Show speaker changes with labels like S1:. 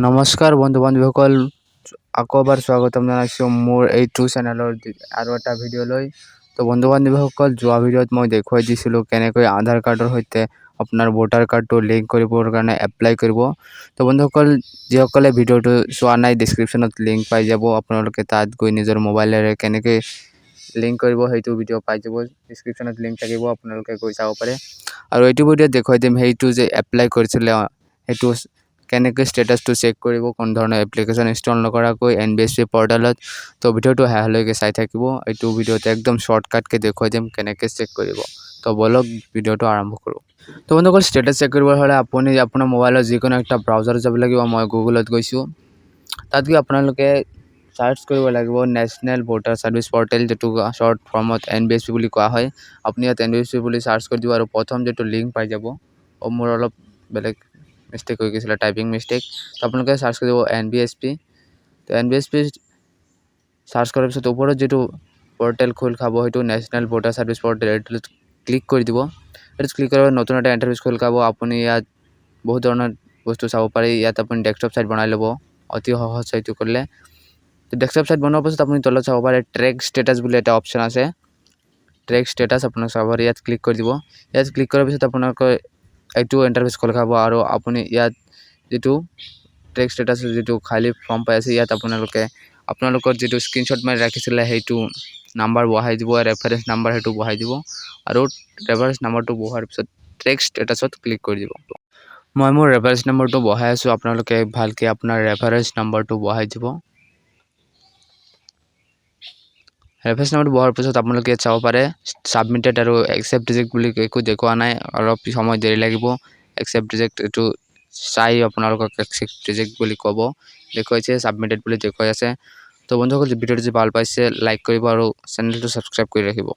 S1: নমস্কাৰ বন্ধু বান্ধৱীসকল আকৌ এবাৰ স্বাগতম জনাইছোঁ মোৰ এইটো চেনেলৰ আৰু এটা ভিডিঅ'লৈ। তো বন্ধু বান্ধৱীসকল যোৱা ভিডিঅ'ত মই দেখুৱাই দিছিলোঁ কেনেকৈ আধাৰ কাৰ্ডৰ সৈতে আপোনাৰ ভোটাৰ কাৰ্ডটো লিংক কৰিবৰ কাৰণে এপ্লাই কৰিব। তো বন্ধুসকল যিসকলে ভিডিঅ'টো চোৱা নাই ডিছক্ৰিপশ্যনত লিংক পাই যাব, আপোনালোকে তাত গৈ নিজৰ মোবাইলেৰে কেনেকৈ লিংক কৰিব সেইটো ভিডিঅ' পাই যাব। ডিছক্ৰিপশ্যনত লিংক থাকিব, আপোনালোকে গৈ চাব পাৰে। আৰু এইটো ভিডিঅ'ত দেখুৱাই দিম সেইটো যে এপ্লাই কৰিছিলে সেইটো কেনেকৈ ষ্টেটাছটো চেক কৰিব, কোন ধৰণৰ এপ্লিকেশ্যন ইনষ্টল নকৰাকৈ NBSP পৰ্টেলত। তো ভিডিঅ'টো শেষলৈকে চাই থাকিব। এইটো ভিডিঅ'ত একদম শ্বৰ্টকাটকৈ দেখুৱাই দিম কেনেকৈ চেক কৰিব। তো বলক ভিডিঅ'টো আৰম্ভ কৰোঁ। তো বন্ধুসকল ষ্টেটাছ চেক কৰিব হ'লে আপুনি আপোনাৰ মোবাইলৰ যিকোনো এটা ব্ৰাউজাৰ যাব লাগিব। মই গুগলত গৈছোঁ, তাত গৈ আপোনালোকে চাৰ্চ কৰিব লাগিব নেশ্যনেল ভোটাৰ ছাৰ্ভিচ পৰ্টেল, যিটো শ্বৰ্ট ফৰ্মত NBSP বুলি কোৱা হয়। আপুনি ইয়াত NBSP বুলি চাৰ্চ কৰি দিব আৰু প্ৰথম যিটো লিংক পাই যাব, মোৰ অলপ বেলেগ মিষ্টেক হৈ গৈছিলে, টাইপিং মিষ্টেক। তো আপোনালোকে চাৰ্চ কৰিব NBSP। তো NBSP চাৰ্চ কৰাৰ পিছত ওপৰত যিটো পৰ্টেল খোল খাব সেইটো নেশ্যনেল ভোটাৰ ছাৰ্ভিচ পৰ্টেল, এইটোত ক্লিক কৰি দিব। এইটোত ক্লিক কৰাৰ নতুন এটা ইণ্টাৰফেচ খোল খাব। আপুনি ইয়াত বহুত ধৰণৰ বস্তু চাব পাৰি। ইয়াত আপুনি ডেস্কটপ ছাইট বনাই ল'ব, অতি সহজ সেইটো কৰিলে। তো ডেস্কটপ ছাইট বনোৱাৰ পাছত আপুনি তলত চাব পাৰে ট্ৰেক ষ্টেটাছ বুলি এটা অপশ্যন আছে। ট্ৰেক ষ্টেটাছ আপোনাক চাব পাৰে, ইয়াত ক্লিক কৰি দিব। ইয়াত ক্লিক কৰাৰ পিছত আপোনালোকৰ এইটো ইণ্টাৰফেচ খোল খাব আৰু আপুনি ইয়াত যিটো ট্ৰেক ষ্টেটাছৰ যিটো খালী ফৰ্ম পাই আছে, ইয়াত আপোনালোকৰ যিটো স্ক্ৰীনশ্বট মাৰি ৰাখিছিলে সেইটো নাম্বাৰ বহাই দিব, ৰেফাৰেঞ্চ নাম্বাৰ সেইটো বহাই দিব। আৰু ৰেফাৰেঞ্চ নাম্বাৰটো বহোৱাৰ পিছত ট্ৰেক ষ্টেটাছত ক্লিক কৰি দিব। মই মোৰ ৰেফাৰেঞ্চ নাম্বাৰটো বহাই আছোঁ, আপোনালোকে ভালকৈ আপোনাৰ ৰেফাৰেঞ্চ নাম্বাৰটো বহাই দিব। ৰেফাৰেঞ্চ নাম্বাৰটো বহাৰ পিছত আপোনালোকে ইয়াত চাব পাৰে ছাবমিটেড আৰু একচেপ্ট ৰিজেক্ট বুলি একো দেখুওৱা নাই, অলপ সময় দেৰি লাগিব। একচেপ্ট ৰিজেক্ট এইটো চাই আপোনালোকক একচেপ্ট ৰিজেক্ট বুলি ক'ব, দেখুৱাইছে ছাবমিটেড বুলি দেখুৱাই আছে। তো বন্ধুসকল ভিডিঅ'টো যদি ভাল পাইছে লাইক কৰিব আৰু চেনেলটো ছাবস্ক্ৰাইব কৰি ৰাখিব।